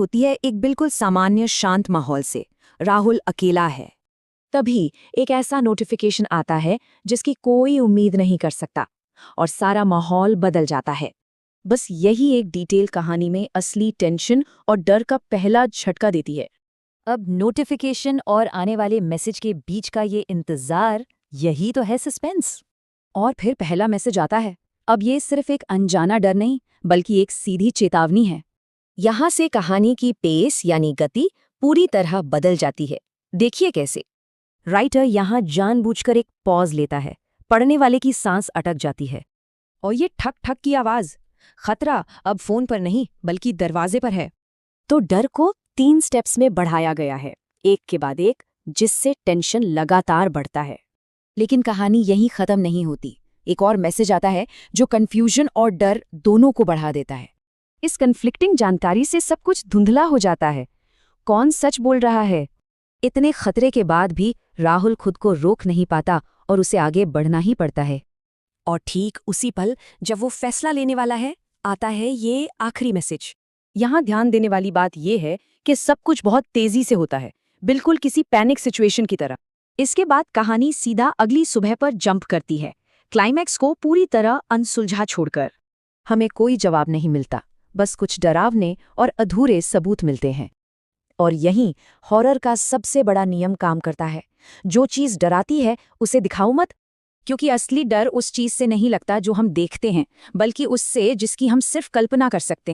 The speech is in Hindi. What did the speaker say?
होती है एक बिल्कुल सामान्य शांत माहौल से। राहुल अकेला है। तभी एक ऐसा नोटिफिकेशन आता है जिसकी कोई उम्मीद नहीं कर सकता, और सारा माहौल बदल जाता है। बस यही एक डिटेल कहानी में असली टेंशन और डर का पहला झटका देती है। अब नोटिफिकेशन और आने वाले मैसेज के बीच का ये इंतजार, यही तो है सस्पेंस। और फिर पहला मैसेज आता है। अब ये सिर्फ एक अनजाना डर नहीं, बल्कि एक सीधी चेतावनी है। यहाँ से कहानी की पेस यानी गति पूरी तरह बदल जाती है। देखिए कैसे। राइटर यहाँ जानबूझकर एक पॉज लेता है। पढ़ने वाले की सांस अटक जाती है। और ये ठक ठक की आवाज, खतरा अब फोन पर नहीं बल्कि दरवाजे पर है। तो डर को 3 स्टेप्स में बढ़ाया गया है, एक के बाद एक, जिससे टेंशन लगातार बढ़ता है। लेकिन कहानी यहीं खत्म नहीं होती। एक और मैसेज आता है जो कंफ्यूजन और डर दोनों को बढ़ा देता है। इस कन्फ्लिक्टिंग जानकारी से सब कुछ धुंधला हो जाता है। कौन सच बोल रहा है? इतने खतरे के बाद भी राहुल खुद को रोक नहीं पाता और उसे आगे बढ़ना ही पड़ता है। और ठीक उसी पल जब वो फैसला लेने वाला है, आता है ये आखिरी मैसेज। यहाँ ध्यान देने वाली बात यह है कि सब कुछ बहुत तेजी से होता है, बिल्कुल किसी पैनिक सिचुएशन की तरह। इसके बाद कहानी सीधा अगली सुबह पर जंप करती है, क्लाइमैक्स को पूरी तरह अनसुलझा छोड़कर। हमें कोई जवाब नहीं मिलता, बस कुछ डरावने और अधूरे सबूत मिलते हैं। और यहीं हॉरर का सबसे बड़ा नियम काम करता है। जो चीज़ डराती है उसे दिखाओ मत, क्योंकि असली डर उस चीज़ से नहीं लगता जो हम देखते हैं, बल्कि उससे जिसकी हम सिर्फ कल्पना कर सकते हैं।